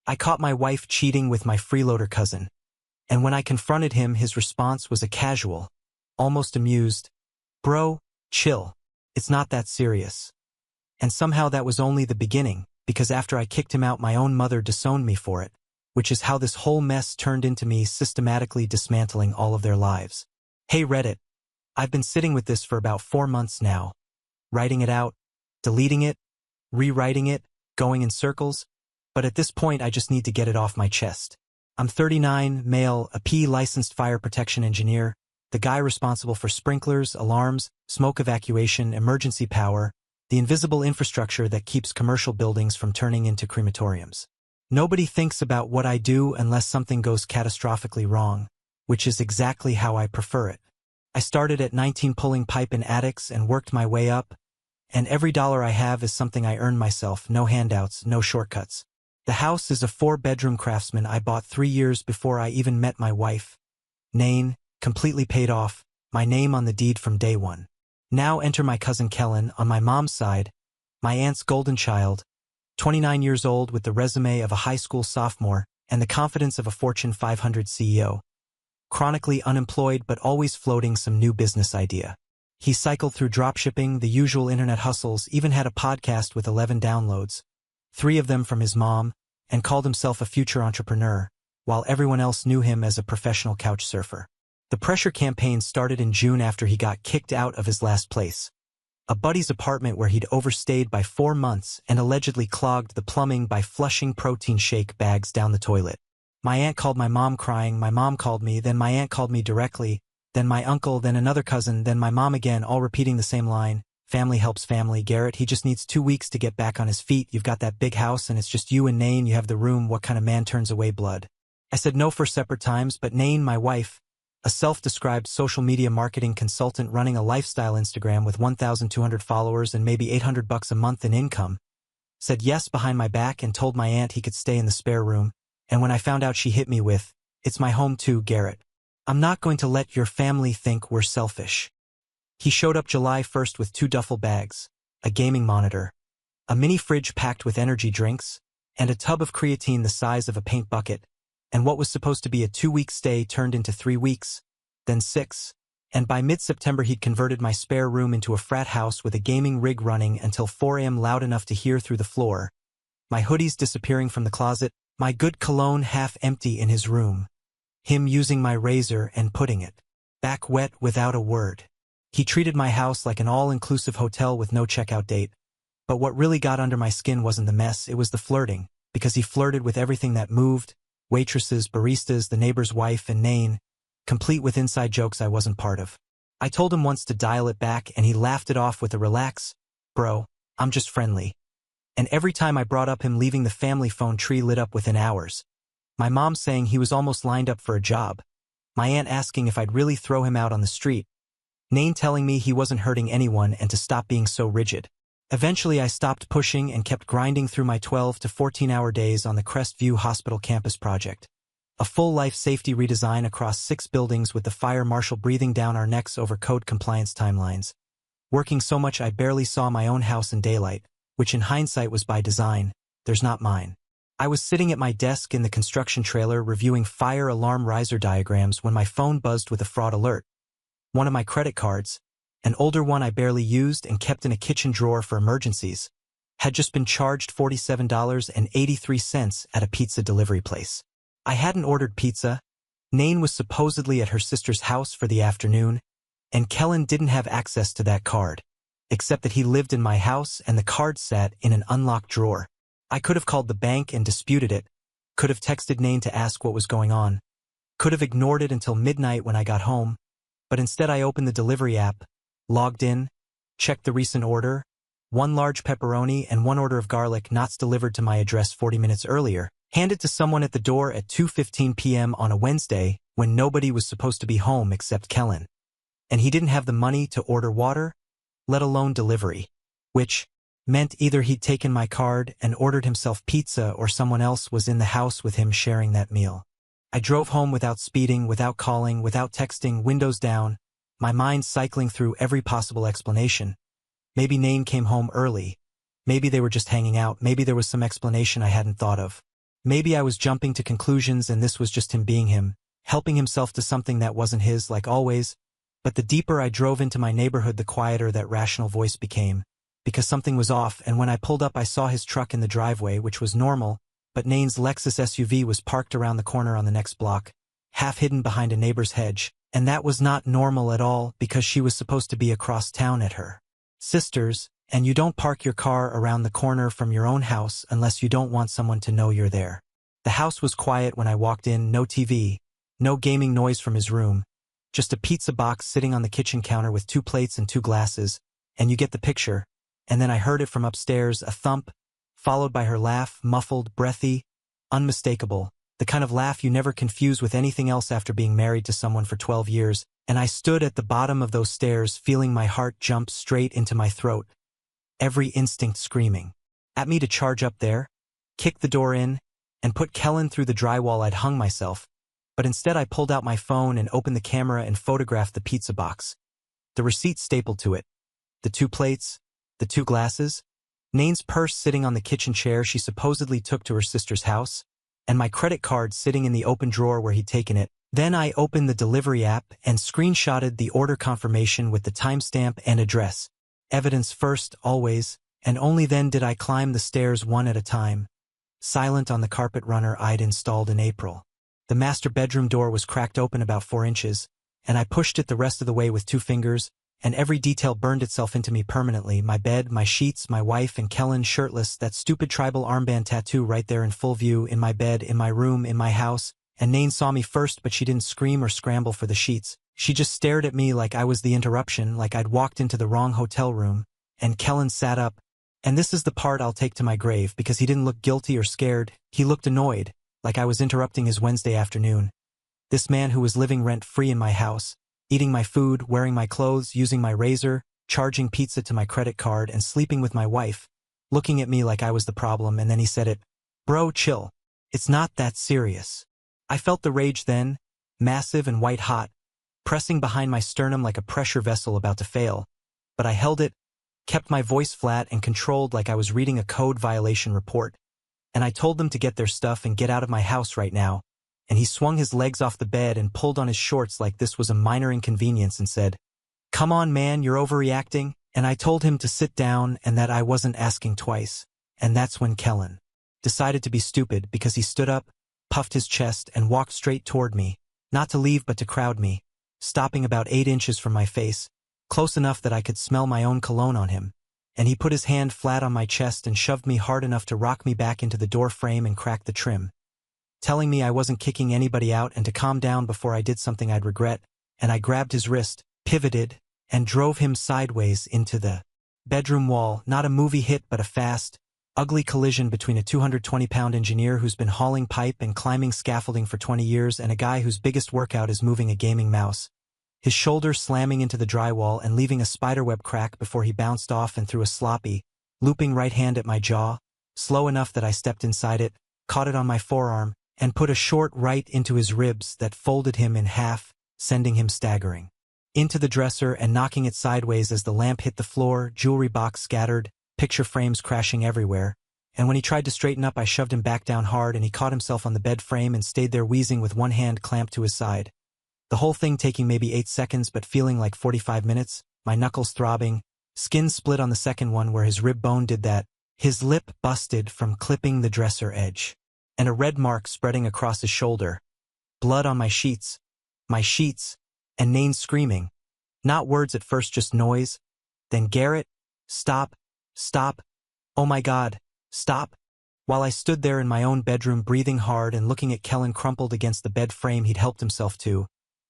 I caught my wife cheating with my freeloader cousin. And when I confronted him, his response was a casual, almost amused, "Bro, chill. It's not that serious." And somehow that was only the beginning, because after I kicked him out, my own mother disowned me for it, which is how this whole mess turned into me systematically dismantling all of their lives. Hey Reddit, I've been sitting with this for about 4 months now, writing it out, deleting it, rewriting it, going in circles, but at this point I just need to get it off my chest. I'm 39, male, a PE licensed fire protection engineer, the guy responsible for sprinklers, alarms, smoke evacuation, emergency power, the invisible infrastructure that keeps commercial buildings from turning into crematoriums. Nobody thinks about what I do unless something goes catastrophically wrong, which is exactly how I prefer it. I started at 19 pulling pipe in attics and worked my way up, and every dollar I have is something I earned myself, no handouts, no shortcuts. The house is a 4-bedroom Craftsman I bought 3 years before I even met my wife. Nain, completely paid off, my name on the deed from day one. Now enter my cousin Kellen on my mom's side, my aunt's golden child, 29 years old with the resume of a high school sophomore and the confidence of a Fortune 500 CEO. Chronically unemployed but always floating some new business idea. He cycled through dropshipping, the usual internet hustles, even had a podcast with 11 downloads, 3 of them from his mom, and called himself a future entrepreneur, while everyone else knew him as a professional couch surfer. The pressure campaign started in June after he got kicked out of his last place, a buddy's apartment where he'd overstayed by 4 months and allegedly clogged the plumbing by flushing protein shake bags down the toilet. My aunt called my mom crying, my mom called me, then my aunt called me directly, then my uncle, then another cousin, then my mom again, all repeating the same line. Family helps family. Garrett, he just needs 2 weeks to get back on his feet. You've got that big house and it's just you and Nain. You have the room. What kind of man turns away blood? I said no for separate times, but Nain, my wife, a self-described social media marketing consultant running a lifestyle Instagram with 1,200 followers and maybe $800 a month in income, said yes behind my back and told my aunt he could stay in the spare room. And when I found out, she hit me with, "It's my home too, Garrett. I'm not going to let your family think we're selfish." He showed up July 1st with 2 duffel bags, a gaming monitor, a mini fridge packed with energy drinks, and a tub of creatine the size of a paint bucket, and what was supposed to be a 2-week stay turned into 3 weeks, then 6, and by mid-September he'd converted my spare room into a frat house with a gaming rig running until 4 a.m. loud enough to hear through the floor, my hoodies disappearing from the closet, my good cologne half empty in his room, him using my razor and putting it back wet without a word. He treated my house like an all-inclusive hotel with no checkout date, but what really got under my skin wasn't the mess, it was the flirting, because he flirted with everything that moved, waitresses, baristas, the neighbor's wife, and Nain, complete with inside jokes I wasn't part of. I told him once to dial it back and he laughed it off with a "Relax, bro, I'm just friendly." And every time I brought up him leaving, the family phone tree lit up within hours. My mom saying he was almost lined up for a job. My aunt asking if I'd really throw him out on the street. Nain telling me he wasn't hurting anyone and to stop being so rigid. Eventually I stopped pushing and kept grinding through my 12 to 14-hour days on the Crestview Hospital campus project. A full life safety redesign across 6 buildings with the fire marshal breathing down our necks over code compliance timelines. Working so much I barely saw my own house in daylight, which in hindsight was by design. There's not mine. I was sitting at my desk in the construction trailer reviewing fire alarm riser diagrams when my phone buzzed with a fraud alert. One of my credit cards, an older one I barely used and kept in a kitchen drawer for emergencies, had just been charged $47.83 at a pizza delivery place. I hadn't ordered pizza. Nain was supposedly at her sister's house for the afternoon, and Kellen didn't have access to that card, except that he lived in my house and the card sat in an unlocked drawer. I could have called the bank and disputed it, could have texted Nain to ask what was going on, could have ignored it until midnight when I got home, but instead I opened the delivery app, logged in, checked the recent order, 1 large pepperoni and 1 order of garlic knots delivered to my address 40 minutes earlier, handed to someone at the door at 2:15 p.m. on a Wednesday when nobody was supposed to be home except Kellen. And he didn't have the money to order water, let alone delivery, which meant either he'd taken my card and ordered himself pizza or someone else was in the house with him sharing that meal. I drove home without speeding, without calling, without texting, windows down, my mind cycling through every possible explanation. Maybe Nain came home early. Maybe they were just hanging out. Maybe there was some explanation I hadn't thought of. Maybe I was jumping to conclusions and this was just him being him, helping himself to something that wasn't his, like always. But the deeper I drove into my neighborhood, the quieter that rational voice became, because something was off, and when I pulled up I saw his truck in the driveway, which was normal, but Nain's Lexus SUV was parked around the corner on the next block, half hidden behind a neighbor's hedge, and that was not normal at all because she was supposed to be across town at her sister's, and you don't park your car around the corner from your own house unless you don't want someone to know you're there. The house was quiet when I walked in, no TV, no gaming noise from his room, just a pizza box sitting on the kitchen counter with 2 plates and 2 glasses, and you get the picture. And then I heard it from upstairs, a thump, followed by her laugh, muffled, breathy, unmistakable, the kind of laugh you never confuse with anything else after being married to someone for 12 years, and I stood at the bottom of those stairs feeling my heart jump straight into my throat, every instinct screaming at me to charge up there, kick the door in, and put Kellen through the drywall. I'd hung myself, but instead I pulled out my phone and opened the camera and photographed the pizza box, the receipt stapled to it, the 2 plates, the 2 glasses, Nain's purse sitting on the kitchen chair she supposedly took to her sister's house, and my credit card sitting in the open drawer where he'd taken it. Then I opened the delivery app and screenshotted the order confirmation with the timestamp and address. Evidence first, always, and only then did I climb the stairs one at a time, silent on the carpet runner I'd installed in April. The master bedroom door was cracked open about 4 inches, and I pushed it the rest of the way with 2 fingers, and every detail burned itself into me permanently. My bed, my sheets, my wife, and Kellen shirtless, that stupid tribal armband tattoo right there in full view, in my bed, in my room, in my house. And Nain saw me first, but she didn't scream or scramble for the sheets. She just stared at me like I was the interruption, like I'd walked into the wrong hotel room. And Kellen sat up. And this is the part I'll take to my grave, because he didn't look guilty or scared. He looked annoyed, like I was interrupting his Wednesday afternoon. This man who was living rent-free in my house, eating my food, wearing my clothes, using my razor, charging pizza to my credit card, and sleeping with my wife, looking at me like I was the problem. And then he said it. Bro, chill. It's not that serious. I felt the rage then, massive and white-hot, pressing behind my sternum like a pressure vessel about to fail. But I held it, kept my voice flat and controlled like I was reading a code violation report. And I told them to get their stuff and get out of my house right now. And he swung his legs off the bed and pulled on his shorts like this was a minor inconvenience and said, "Come on, man, you're overreacting." And I told him to sit down and that I wasn't asking twice. And that's when Kellen decided to be stupid, because he stood up, puffed his chest, and walked straight toward me, not to leave but to crowd me, stopping about 8 inches from my face, close enough that I could smell my own cologne on him. And he put his hand flat on my chest and shoved me hard enough to rock me back into the door frame and crack the trim, telling me I wasn't kicking anybody out and to calm down before I did something I'd regret. And I grabbed his wrist, pivoted, and drove him sideways into the bedroom wall. Not a movie hit, but a fast, ugly collision between a 220-pound engineer who's been hauling pipe and climbing scaffolding for 20 years and a guy whose biggest workout is moving a gaming mouse. His shoulder slamming into the drywall and leaving a spiderweb crack before he bounced off and threw a sloppy, looping right hand at my jaw, slow enough that I stepped inside it, caught it on my forearm, and put a short right into his ribs that folded him in half, sending him staggering into the dresser and knocking it sideways as the lamp hit the floor, jewelry box scattered, picture frames crashing everywhere. And when he tried to straighten up, I shoved him back down hard and he caught himself on the bed frame and stayed there wheezing with one hand clamped to his side. The whole thing taking maybe 8 seconds but feeling like 45 minutes, my knuckles throbbing, skin split on the second one where his rib bone did that, his lip busted from clipping the dresser edge, and a red mark spreading across his shoulder, blood on my sheets, and Nain screaming. Not words at first, just noise. Then Garrett, stop, stop, oh my God, stop. While I stood there in my own bedroom breathing hard and looking at Kellen crumpled against the bed frame he'd helped himself to,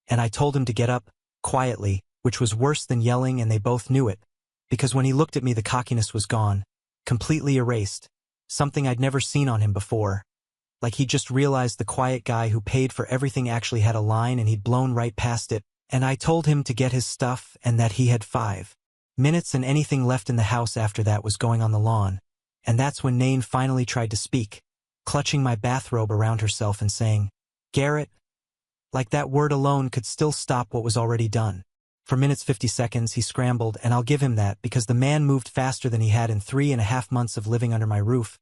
and I told him to get up, quietly, which was worse than yelling, and they both knew it, because when he looked at me the cockiness was gone, completely erased, something I'd never seen on him before. Like he just realized the quiet guy who paid for everything actually had a line and he'd blown right past it. And I told him to get his stuff and that he had 5 minutes and anything left in the house after that was going on the lawn. And that's when Nain finally tried to speak, clutching my bathrobe around herself and saying, "Garrett," like that word alone could still stop what was already done. For minutes 50 seconds he scrambled, and I'll give him that because the man moved faster than he had in 3.5 months of living under my roof,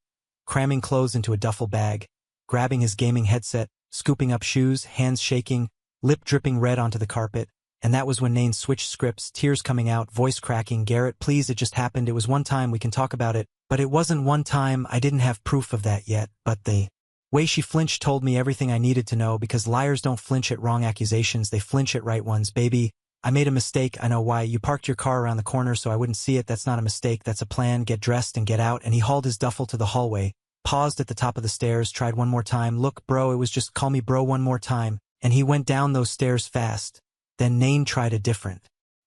cramming clothes into a duffel bag, grabbing his gaming headset, scooping up shoes, hands shaking, lip dripping red onto the carpet. And that was when Nain switched scripts, tears coming out, voice cracking. Garrett, please, it just happened. It was one time, we can talk about it. But it wasn't one time, I didn't have proof of that yet. But the way she flinched told me everything I needed to know, because liars don't flinch at wrong accusations, they flinch at right ones. Baby, I made a mistake, I know why. You parked your car around the corner so I wouldn't see it. That's not a mistake, that's a plan. Get dressed and get out. And he hauled his duffel to the hallway, paused at the top of the stairs, tried one more time. Look, bro, it was just call me bro one more time. And he went down those stairs fast. Then Nain tried a different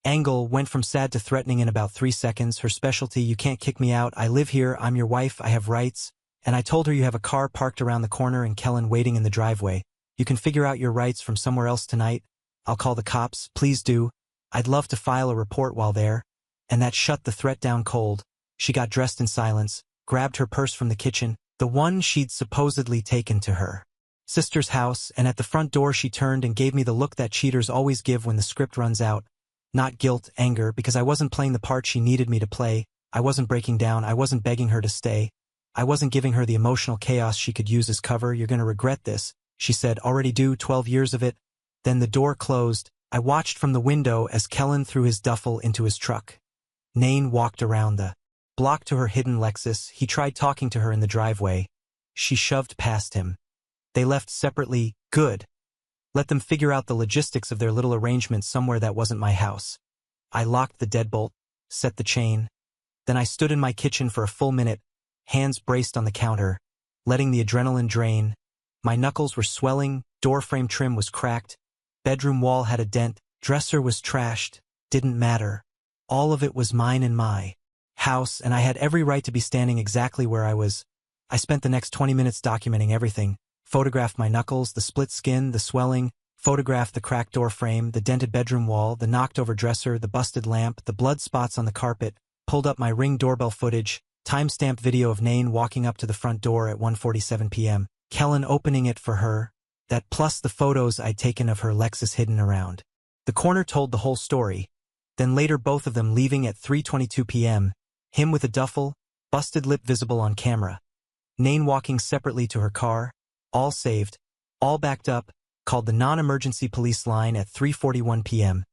angle, went from sad to threatening in about 3 seconds. Her specialty, you can't kick me out. I live here, I'm your wife, I have rights. And I told her you have a car parked around the corner and Kellen waiting in the driveway. You can figure out your rights from somewhere else tonight. I'll call the cops, please do. I'd love to file a report while there. And that shut the threat down cold. She got dressed in silence, grabbed her purse from the kitchen, the one she'd supposedly taken to her sister's house, and at the front door she turned and gave me the look that cheaters always give when the script runs out. Not guilt, anger, because I wasn't playing the part she needed me to play. I wasn't breaking down, I wasn't begging her to stay. I wasn't giving her the emotional chaos she could use as cover. You're gonna regret this, she said, already do, 12 years of it. Then the door closed. I watched from the window as Kellen threw his duffel into his truck. Nain walked around the block to her hidden Lexus. He tried talking to her in the driveway. She shoved past him. They left separately. Good. Let them figure out the logistics of their little arrangement somewhere that wasn't my house. I locked the deadbolt, set the chain. Then I stood in my kitchen for a full minute, hands braced on the counter, letting the adrenaline drain. My knuckles were swelling, door frame trim was cracked, bedroom wall had a dent, dresser was trashed. Didn't matter. All of it was mine and my house, and I had every right to be standing exactly where I was. I spent the next 20 minutes documenting everything. Photographed my knuckles, the split skin, the swelling, photographed the cracked door frame, the dented bedroom wall, the knocked-over dresser, the busted lamp, the blood spots on the carpet, pulled up my Ring doorbell footage, time-stamped video of Nain walking up to the front door at 1:47 p.m., Kellen opening it for her, that plus the photos I'd taken of her Lexus hidden around the corner told the whole story. Then later both of them leaving at 3:22 p.m., him with a duffel, busted lip visible on camera. Nain walking separately to her car, all saved, all backed up, called the non-emergency police line at 3:41 p.m.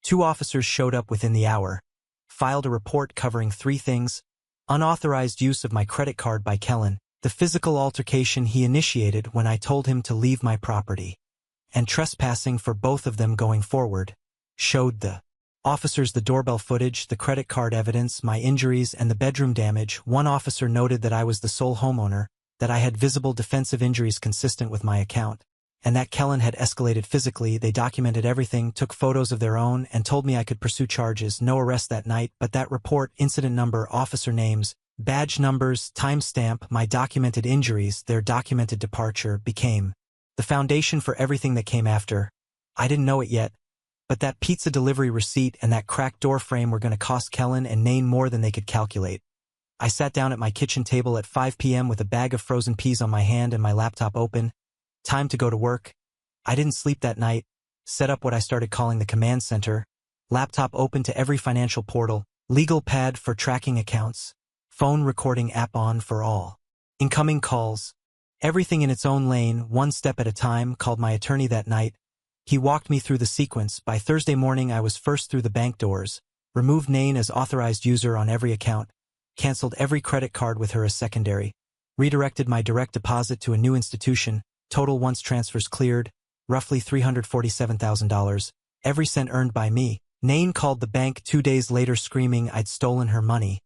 2 officers showed up within the hour, filed a report covering 3 things: unauthorized use of my credit card by Kellen, the physical altercation he initiated when I told him to leave my property, and trespassing for both of them going forward. Showed the officers the doorbell footage, the credit card evidence, my injuries, and the bedroom damage. One officer noted that I was the sole homeowner, that I had visible defensive injuries consistent with my account, and that Kellen had escalated physically. They documented everything, took photos of their own, and told me I could pursue charges. No arrest that night, but that report, incident number, officer names, badge numbers, timestamp, my documented injuries, their documented departure, became the foundation for everything that came after. I didn't know it yet, but that pizza delivery receipt and that cracked door frame were going to cost Kellen and Nain more than they could calculate. I sat down at my kitchen table at 5 p.m. with a bag of frozen peas on my hand and my laptop open. Time to go to work. I didn't sleep that night. Set up what I started calling the command center. Laptop open to every financial portal. Legal pad for tracking accounts. Phone recording app on for all incoming calls. Everything in its own lane, one step at a time. Called my attorney that night. He walked me through the sequence. By Thursday morning I was first through the bank doors. Removed Nain as authorized user on every account. Canceled every credit card with her as secondary. Redirected my direct deposit to a new institution. Total once transfers cleared, roughly $347,000. Every cent earned by me. Nain called the bank 2 days later screaming I'd stolen her money.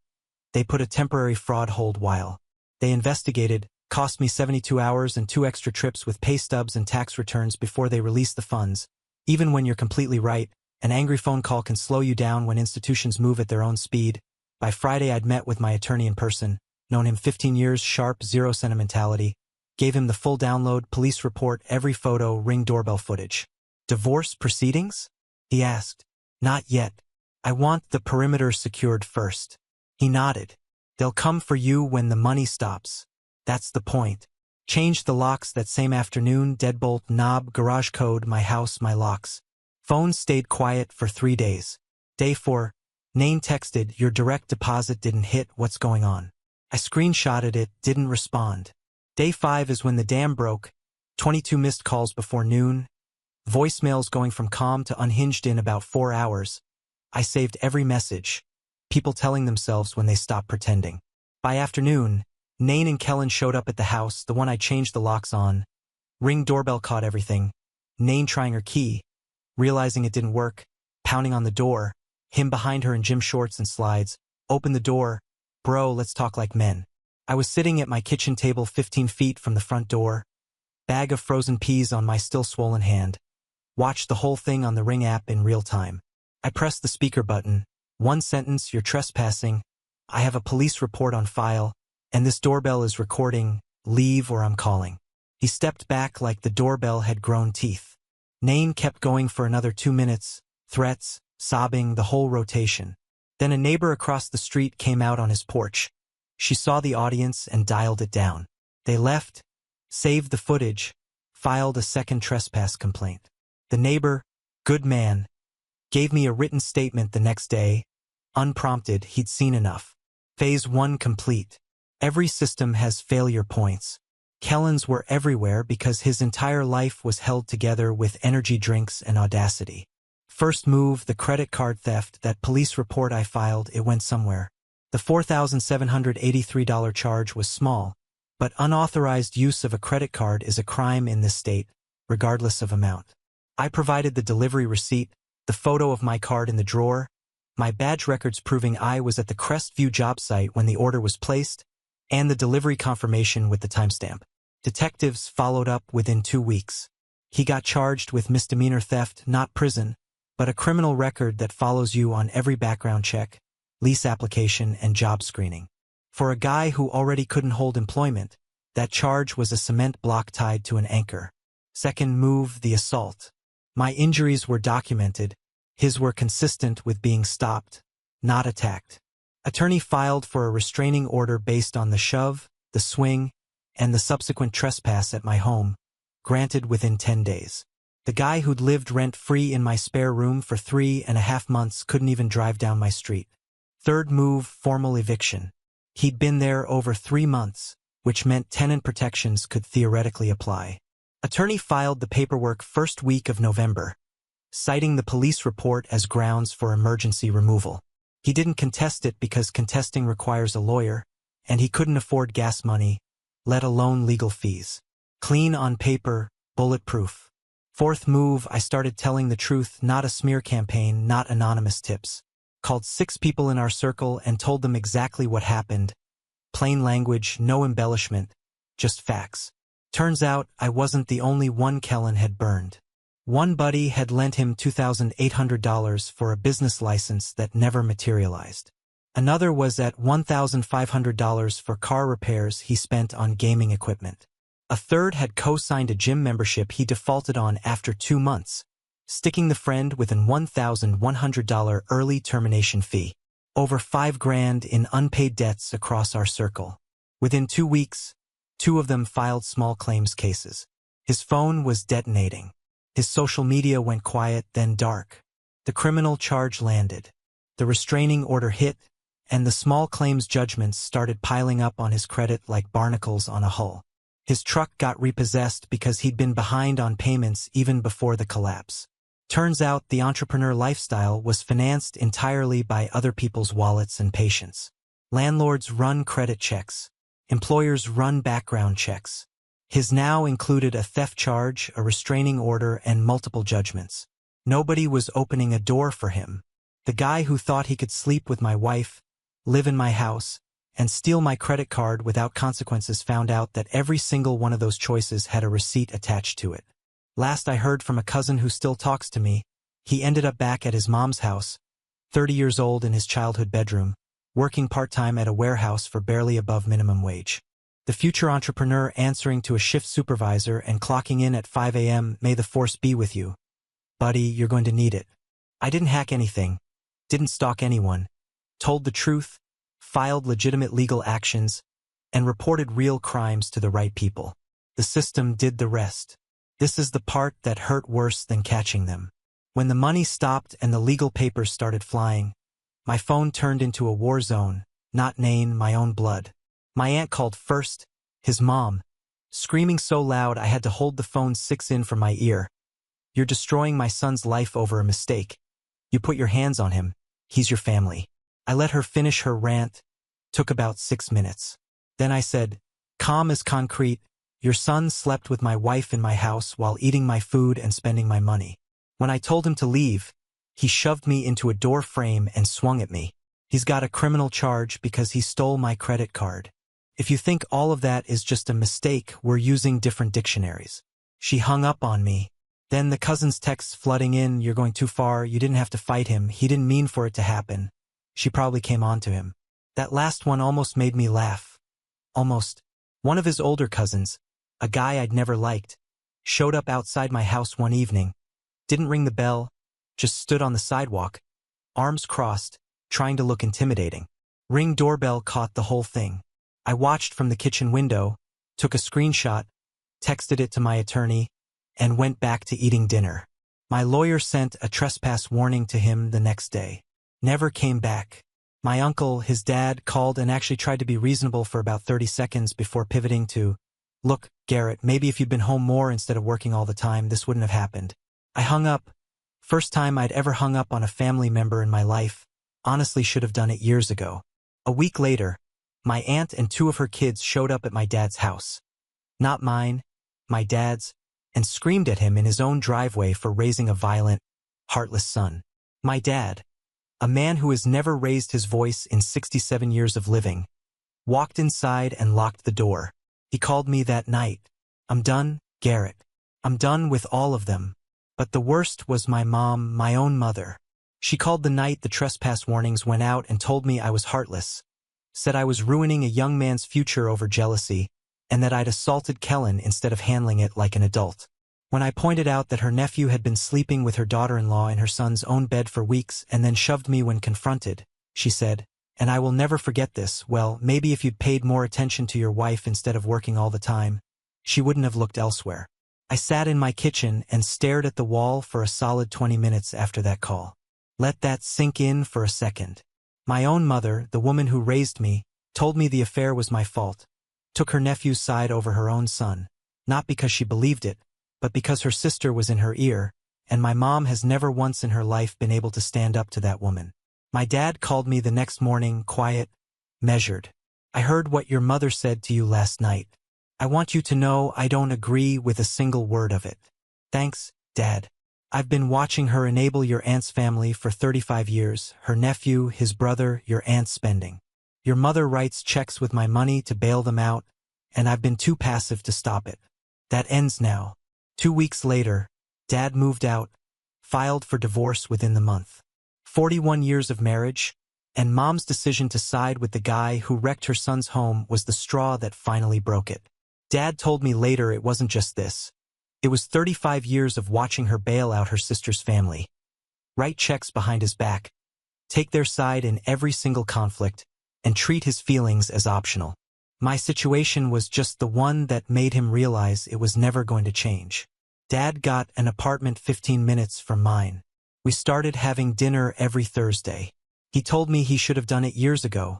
They put a temporary fraud hold while they investigated, cost me 72 hours and 2 extra trips with pay stubs and tax returns before they released the funds. Even when you're completely right, an angry phone call can slow you down when institutions move at their own speed. By Friday I'd met with my attorney in person, known him 15 years, sharp, zero sentimentality, gave him the full download, police report, every photo, Ring doorbell footage. Divorce proceedings? He asked. Not yet. I want the perimeter secured first. He nodded. They'll come for you when the money stops. That's the point. Changed the locks that same afternoon, deadbolt, knob, garage code, my house, my locks. Phone stayed quiet for 3 days. Day 4. Nain texted, your direct deposit didn't hit, what's going on? I screenshotted it, didn't respond. Day 5 is when the dam broke, 22 missed calls before noon, voicemails going from calm to unhinged in about 4 hours. I saved every message, people telling themselves when they stopped pretending. By afternoon, Nain and Kellen showed up at the house, the one I changed the locks on. Ring doorbell caught everything. Nain trying her key, realizing it didn't work, pounding on the door, him behind her in gym shorts and slides. Open the door. Bro, let's talk like men. I was sitting at my kitchen table 15 feet from the front door, bag of frozen peas on my still swollen hand. Watched the whole thing on the Ring app in real time. I pressed the speaker button. One sentence, you're trespassing. I have a police report on file, and this doorbell is recording. Leave or I'm calling. He stepped back like the doorbell had grown teeth. Nain kept going for another 2 minutes, threats, sobbing, the whole rotation. Then a neighbor across the street came out on his porch. She saw the audience and dialed it down. They left, saved the footage, filed a second trespass complaint. The neighbor, good man, gave me a written statement the next day. Unprompted, he'd seen enough. Phase 1 complete. Every system has failure points. Kellen's were everywhere because his entire life was held together with energy drinks and audacity. First move, the credit card theft, that police report I filed, it went somewhere. The $4,783 charge was small, but unauthorized use of a credit card is a crime in this state, regardless of amount. I provided the delivery receipt, the photo of my card in the drawer, my badge records proving I was at the Crestview job site when the order was placed, and the delivery confirmation with the timestamp. Detectives followed up within 2 weeks. He got charged with misdemeanor theft, not prison, but a criminal record that follows you on every background check, lease application, and job screening. For a guy who already couldn't hold employment, that charge was a cement block tied to an anchor. Second move, the assault. My injuries were documented. His were consistent with being stopped, not attacked. Attorney filed for a restraining order based on the shove, the swing, and the subsequent trespass at my home, granted within 10 days. The guy who'd lived rent-free in my spare room for 3.5 months couldn't even drive down my street. Third move, formal eviction. He'd been there over 3 months, which meant tenant protections could theoretically apply. Attorney filed the paperwork first week of November, citing the police report as grounds for emergency removal. He didn't contest it because contesting requires a lawyer, and he couldn't afford gas money, let alone legal fees. Clean on paper, bulletproof. Fourth move, I started telling the truth, not a smear campaign, not anonymous tips. Called 6 people in our circle and told them exactly what happened. Plain language, no embellishment, just facts. Turns out I wasn't the only one Kellen had burned. One buddy had lent him $2,800 for a business license that never materialized. Another was at $1,500 for car repairs he spent on gaming equipment. A third had co-signed a gym membership he defaulted on after 2 months, sticking the friend with an $1,100 early termination fee. Over $5,000 in unpaid debts across our circle. Within 2 weeks, 2 of them filed small claims cases. His phone was detonating. His social media went quiet, then dark. The criminal charge landed. The restraining order hit, and the small claims judgments started piling up on his credit like barnacles on a hull. His truck got repossessed because he'd been behind on payments even before the collapse. Turns out the entrepreneur lifestyle was financed entirely by other people's wallets and patience. Landlords run credit checks. Employers run background checks. His now included a theft charge, a restraining order, and multiple judgments. Nobody was opening a door for him. The guy who thought he could sleep with my wife, live in my house, and steal my credit card without consequences found out that every single one of those choices had a receipt attached to it. Last I heard from a cousin who still talks to me, he ended up back at his mom's house, 30 years old in his childhood bedroom, working part-time at a warehouse for barely above minimum wage. The future entrepreneur answering to a shift supervisor and clocking in at 5 a.m. May the force be with you. Buddy, you're going to need it. I didn't hack anything, didn't stalk anyone, told the truth, filed legitimate legal actions, and reported real crimes to the right people. The system did the rest. This is the part that hurt worse than catching them. When the money stopped and the legal papers started flying, my phone turned into a war zone, not Nain, my own blood. My aunt called first, his mom, screaming so loud I had to hold the phone 6 in from my ear. "You're destroying my son's life over a mistake. You put your hands on him. He's your family." I let her finish her rant. Took about 6 minutes. Then I said, calm as concrete, "Your son slept with my wife in my house while eating my food and spending my money. When I told him to leave, he shoved me into a door frame and swung at me. He's got a criminal charge because he stole my credit card. If you think all of that is just a mistake, we're using different dictionaries." She hung up on me. Then the cousin's texts flooding in, "You're going too far, you didn't have to fight him, he didn't mean for it to happen. She probably came on to him." That last one almost made me laugh. Almost. One of his older cousins, a guy I'd never liked, showed up outside my house one evening. Didn't ring the bell, just stood on the sidewalk, arms crossed, trying to look intimidating. Ring doorbell caught the whole thing. I watched from the kitchen window, took a screenshot, texted it to my attorney, and went back to eating dinner. My lawyer sent a trespass warning to him the next day. Never came back. My uncle, his dad, called and actually tried to be reasonable for about 30 seconds before pivoting to, "Look, Garrett, maybe if you'd been home more instead of working all the time, this wouldn't have happened." I hung up. First time I'd ever hung up on a family member in my life. Honestly should have done it years ago. A week later, my aunt and 2 of her kids showed up at my dad's house. Not mine, my dad's, and screamed at him in his own driveway for raising a violent, heartless son. My dad, a man who has never raised his voice in 67 years of living, walked inside and locked the door. He called me that night. "I'm done, Garrett. I'm done with all of them." But the worst was my mom, my own mother. She called the night the trespass warnings went out and told me I was heartless. Said I was ruining a young man's future over jealousy, and that I'd assaulted Kellen instead of handling it like an adult. When I pointed out that her nephew had been sleeping with her daughter-in-law in her son's own bed for weeks and then shoved me when confronted, she said, "And I will never forget this, well, maybe if you'd paid more attention to your wife instead of working all the time, she wouldn't have looked elsewhere." I sat in my kitchen and stared at the wall for a solid 20 minutes after that call. Let that sink in for a second. My own mother, the woman who raised me, told me the affair was my fault, took her nephew's side over her own son, not because she believed it, but because her sister was in her ear, and my mom has never once in her life been able to stand up to that woman. My dad called me the next morning, quiet, measured. "I heard what your mother said to you last night. I want you to know I don't agree with a single word of it." "Thanks, Dad. I've been watching her enable your aunt's family for 35 years, her nephew, his brother, your aunt's spending. Your mother writes checks with my money to bail them out, and I've been too passive to stop it. That ends now." 2 weeks later, Dad moved out, filed for divorce within the month. 41 years of marriage, and Mom's decision to side with the guy who wrecked her son's home was the straw that finally broke it. Dad told me later it wasn't just this. It was 35 years of watching her bail out her sister's family, write checks behind his back, take their side in every single conflict, and treat his feelings as optional. My situation was just the one that made him realize it was never going to change. Dad got an apartment 15 minutes from mine. We started having dinner every Thursday. He told me he should have done it years ago.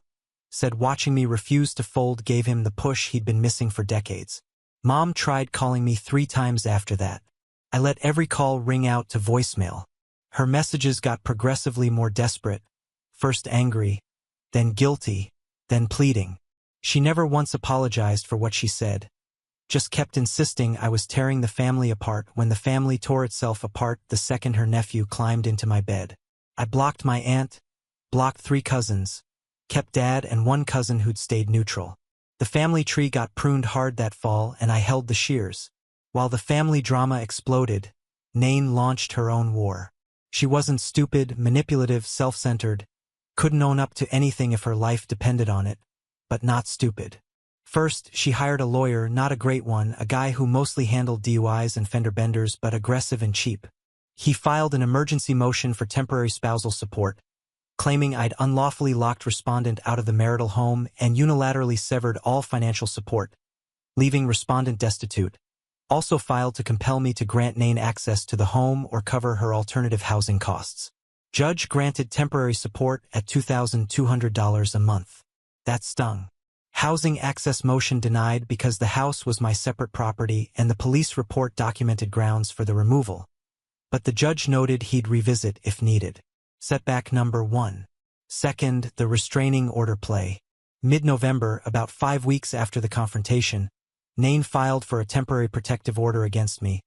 Said watching me refuse to fold gave him the push he'd been missing for decades. Mom tried calling me 3 times after that. I let every call ring out to voicemail. Her messages got progressively more desperate, first angry, then guilty, then pleading. She never once apologized for what she said. Just kept insisting I was tearing the family apart when the family tore itself apart the second her nephew climbed into my bed. I blocked my aunt, blocked 3 cousins, kept Dad and 1 cousin who'd stayed neutral. The family tree got pruned hard that fall and I held the shears. While the family drama exploded, Nain launched her own war. She wasn't stupid, manipulative, self-centered, couldn't own up to anything if her life depended on it, but not stupid. First, she hired a lawyer, not a great one, a guy who mostly handled DUIs and fender benders but aggressive and cheap. He filed an emergency motion for temporary spousal support, claiming I'd unlawfully locked respondent out of the marital home and unilaterally severed all financial support, leaving respondent destitute. Also filed to compel me to grant Nain access to the home or cover her alternative housing costs. Judge granted temporary support at $2,200 a month. That stung. Housing access motion denied because the house was my separate property and the police report documented grounds for the removal. But the judge noted he'd revisit if needed. Setback number 1. Second, the restraining order play. Mid-November, about 5 weeks after the confrontation, Nain filed for a temporary protective order against me,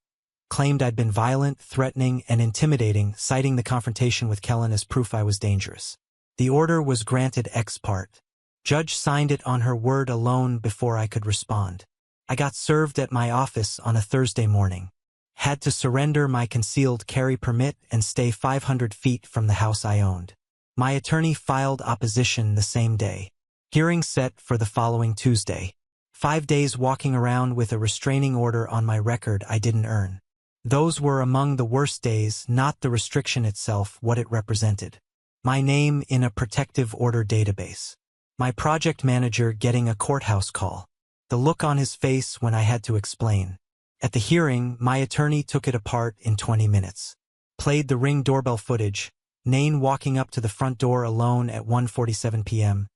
claimed I'd been violent, threatening, and intimidating, citing the confrontation with Kellen as proof I was dangerous. The order was granted ex parte. Judge signed it on her word alone before I could respond. I got served at my office on a Thursday morning. Had to surrender my concealed carry permit and stay 500 feet from the house I owned. My attorney filed opposition the same day. Hearing set for the following Tuesday. 5 days walking around with a restraining order on my record I didn't earn. Those were among the worst days, not the restriction itself, what it represented. My name in a protective order database. My project manager getting a courthouse call. The look on his face when I had to explain. At the hearing, my attorney took it apart in 20 minutes. Played the Ring doorbell footage, Nain walking up to the front door alone at 1:47 p.m.,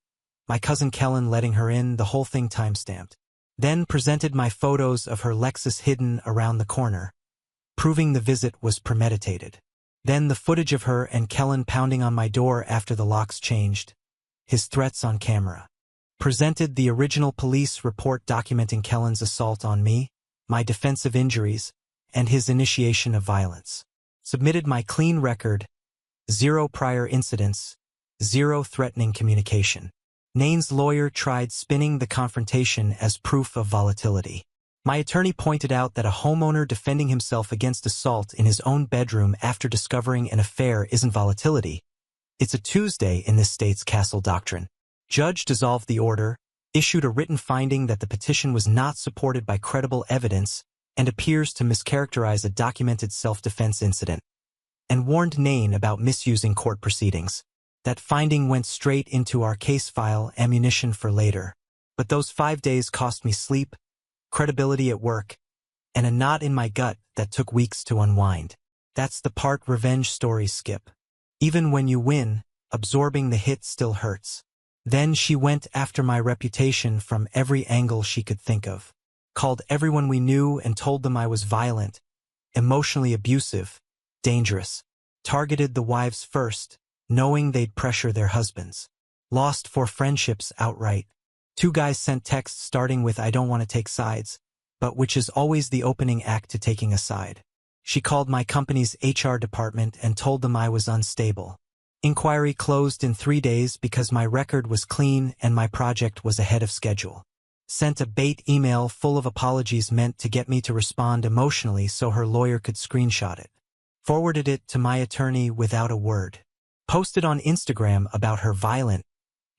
my cousin Kellen letting her in, the whole thing timestamped. Then presented my photos of her Lexus hidden around the corner, proving the visit was premeditated. Then the footage of her and Kellen pounding on my door after the locks changed. His threats on camera. Presented the original police report documenting Kellen's assault on me, my defensive injuries, and his initiation of violence. Submitted my clean record, 0 prior incidents, 0 threatening communication. Nain's lawyer tried spinning the confrontation as proof of volatility. My attorney pointed out that a homeowner defending himself against assault in his own bedroom after discovering an affair isn't volatility. It's a Tuesday in this state's castle doctrine. Judge dissolved the order, issued a written finding that the petition was not supported by credible evidence and appears to mischaracterize a documented self-defense incident, and warned Nain about misusing court proceedings. That finding went straight into our case file, ammunition for later. But those 5 days cost me sleep, credibility at work, and a knot in my gut that took weeks to unwind. That's the part revenge stories skip. Even when you win, absorbing the hit still hurts. Then she went after my reputation from every angle she could think of. Called everyone we knew and told them I was violent, emotionally abusive, dangerous. Targeted the wives first, knowing they'd pressure their husbands. Lost 4 friendships outright. 2 guys sent texts starting with "I don't want to take sides," but which is always the opening act to taking a side. She called my company's HR department and told them I was unstable. Inquiry closed in 3 days because my record was clean and my project was ahead of schedule. Sent a bait email full of apologies meant to get me to respond emotionally so her lawyer could screenshot it. Forwarded it to my attorney without a word. Posted on Instagram about her violent,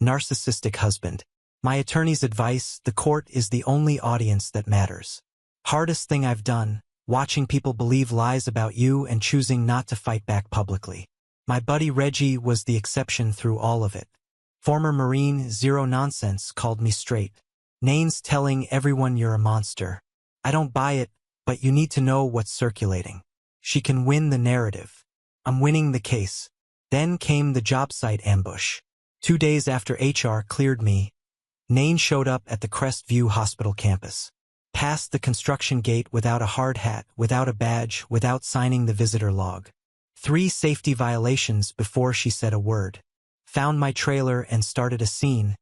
narcissistic husband. My attorney's advice: the court is the only audience that matters. Hardest thing I've done, watching people believe lies about you and choosing not to fight back publicly. My buddy Reggie was the exception through all of it. Former Marine, zero nonsense, called me straight. Nain's telling everyone you're a monster. I don't buy it, but you need to know what's circulating. She can win the narrative. I'm winning the case. Then came the job site ambush. 2 days after HR cleared me, Nain showed up at the Crestview Hospital campus. Passed the construction gate without a hard hat, without a badge, without signing the visitor log. 3 safety violations before she said a word. Found my trailer and started a scene.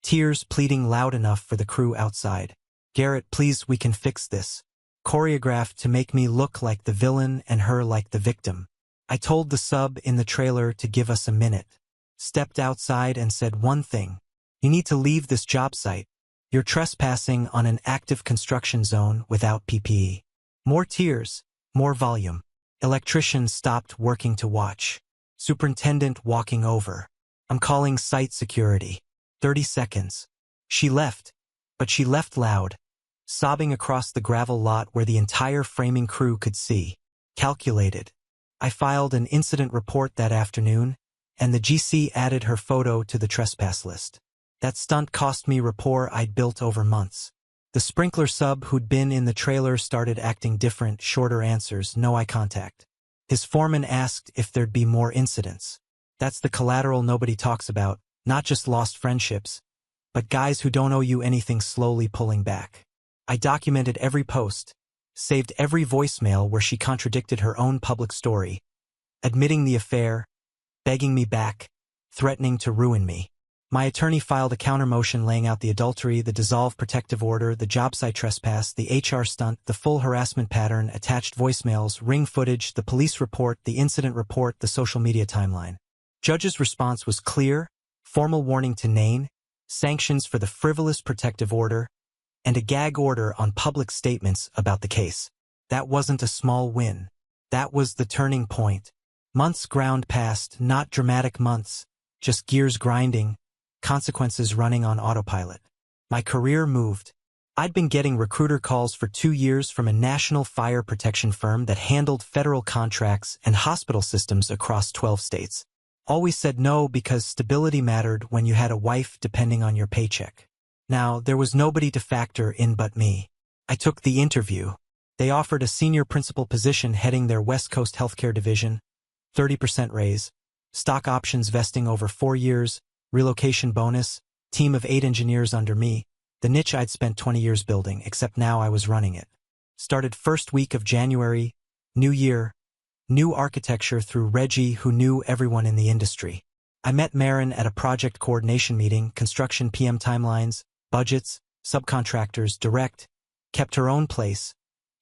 Tears pleading loud enough for the crew outside. "Garrett, please, we can fix this." Choreographed to make me look like the villain and her like the victim. I told the sub in the trailer to give us a minute. Stepped outside and said one thing. "You need to leave this job site. You're trespassing on an active construction zone without PPE." More tears, more volume. Electrician stopped working to watch. Superintendent walking over. "I'm calling site security." 30 seconds. She left, but she left loud, sobbing across the gravel lot where the entire framing crew could see. Calculated. I filed an incident report that afternoon, and the GC added her photo to the trespass list. That stunt cost me rapport I'd built over months. The sprinkler sub who'd been in the trailer started acting different, shorter answers, no eye contact. His foreman asked if there'd be more incidents. That's the collateral nobody talks about, not just lost friendships, but guys who don't owe you anything slowly pulling back. I documented every post, saved every voicemail where she contradicted her own public story, admitting the affair, begging me back, threatening to ruin me. My attorney filed a counter-motion laying out the adultery, the dissolved protective order, the job site trespass, the HR stunt, the full harassment pattern, attached voicemails, ring footage, the police report, the incident report, the social media timeline. Judge's response was clear: formal warning to Nain, sanctions for the frivolous protective order, and a gag order on public statements about the case. That wasn't a small win. That was the turning point. Months ground past, not dramatic months, just gears grinding, consequences running on autopilot. My career moved. I'd been getting recruiter calls for 2 years from a national fire protection firm that handled federal contracts and hospital systems across 12 states. Always said no because stability mattered when you had a wife depending on your paycheck. Now, there was nobody to factor in but me. I took the interview. They offered a senior principal position heading their West Coast healthcare division, 30% raise, stock options vesting over 4 years, relocation bonus, team of 8 engineers under me, the niche I'd spent 20 years building, except now I was running it. Started first week of January, new year, new architecture through Reggie, who knew everyone in the industry. I met Marin at a project coordination meeting, construction PM timelines, budgets, subcontractors, direct, kept her own place,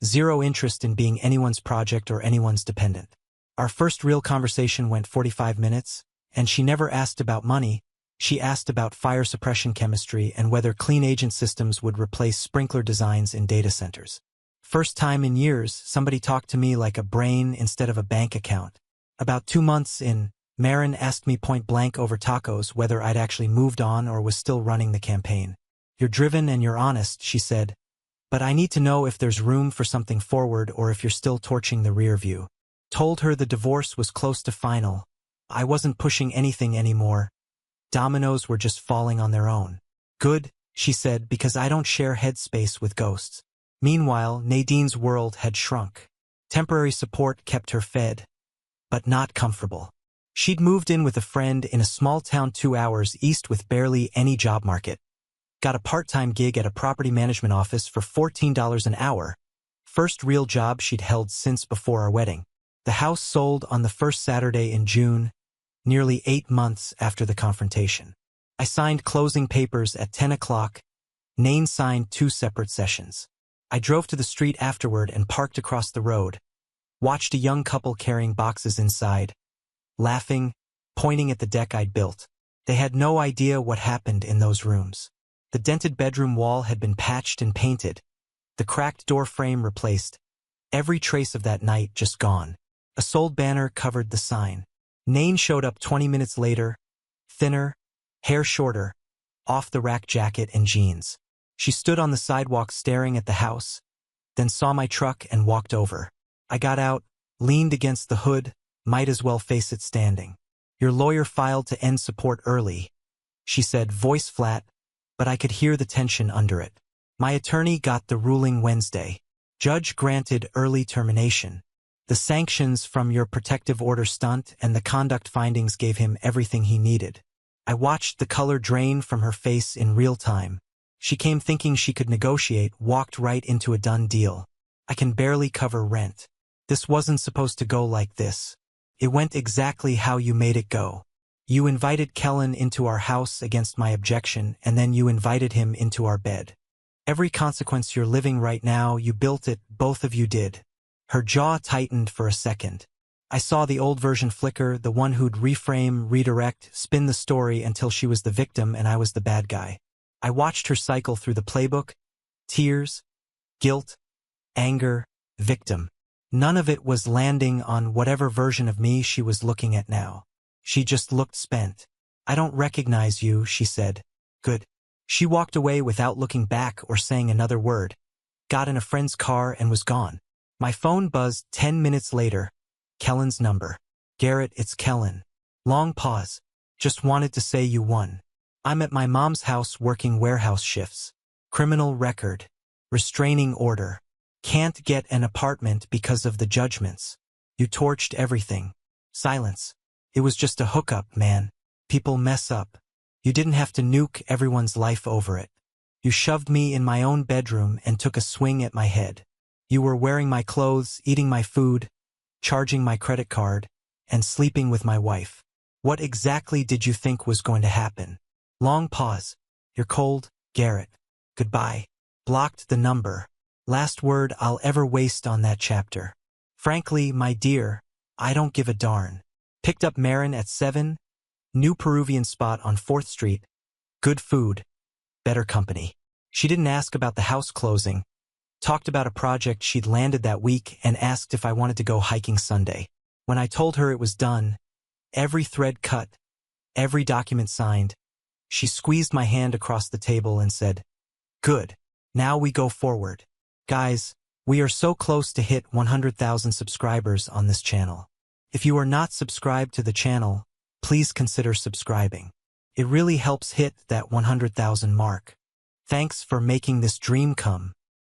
zero interest in being anyone's project or anyone's dependent. Our first real conversation went 45 minutes, and she never asked about money. She asked about fire suppression chemistry and whether clean agent systems would replace sprinkler designs in data centers. First time in years, somebody talked to me like a brain instead of a bank account. About 2 months in, Marin asked me point blank over tacos whether I'd actually moved on or was still running the campaign. "You're driven and you're honest," she said, "but I need to know if there's room for something forward or if you're still torching the rear view." Told her the divorce was close to final. I wasn't pushing anything anymore. Dominoes were just falling on their own. "Good," she said, "because I don't share headspace with ghosts." Meanwhile, Nadine's world had shrunk. Temporary support kept her fed, but not comfortable. She'd moved in with a friend in a small town 2 hours east with barely any job market. Got a part-time gig at a property management office for $14 an hour, first real job she'd held since before our wedding. The house sold on the first Saturday in June, nearly 8 months after the confrontation. I signed closing papers at 10 o'clock. Nain signed 2 separate sessions. I drove to the street afterward and parked across the road, watched a young couple carrying boxes inside, laughing, pointing at the deck I'd built. They had no idea what happened in those rooms. The dented bedroom wall had been patched and painted, the cracked door frame replaced, every trace of that night just gone. A sold banner covered the sign. Nain showed up 20 minutes later, thinner, hair shorter, off-the-rack jacket and jeans. She stood on the sidewalk staring at the house, then saw my truck and walked over. I got out, leaned against the hood, might as well face it standing. "Your lawyer filed to end support early," she said, voice flat, but I could hear the tension under it. "My attorney got the ruling Wednesday. Judge granted early termination. The sanctions from your protective order stunt and the conduct findings gave him everything he needed." I watched the color drain from her face in real time. She came thinking she could negotiate, walked right into a done deal. "I can barely cover rent. This wasn't supposed to go like this. It went exactly how you made it go. You invited Kellen into our house against my objection, and then you invited him into our bed. Every consequence you're living right now, you built it, both of you did." Her jaw tightened for a second. I saw the old version flicker, the one who'd reframe, redirect, spin the story until she was the victim and I was the bad guy. I watched her cycle through the playbook: tears, guilt, anger, victim. None of it was landing on whatever version of me she was looking at now. She just looked spent. "I don't recognize you," she said. "Good." She walked away without looking back or saying another word, got in a friend's car and was gone. My phone buzzed 10 minutes later. Kellen's number. "Garrett, it's Kellen." Long pause. "Just wanted to say you won. I'm at my mom's house working warehouse shifts. Criminal record. Restraining order. Can't get an apartment because of the judgments. You torched everything." Silence. "It was just a hookup, man. People mess up. You didn't have to nuke everyone's life over it. You shoved me in my own bedroom and took a swing at my head. You were wearing my clothes, eating my food, charging my credit card, and sleeping with my wife. What exactly did you think was going to happen? Long pause. You're cold, Garrett. Goodbye. Blocked the number. Last word I'll ever waste on that chapter. Frankly, my dear, I don't give a darn. Picked up Marin at 7, new Peruvian spot on 4th Street, good food, better company. She didn't ask about the house closing, talked about a project she'd landed that week and asked if I wanted to go hiking Sunday. When I told her it was done, every thread cut, every document signed, she squeezed my hand across the table and said, "Good. Now we go forward." Guys, we are so close to hit 100,000 subscribers on this channel. If you are not subscribed to the channel, please consider subscribing. It really helps hit that 100,000 mark. Thanks for making this dream come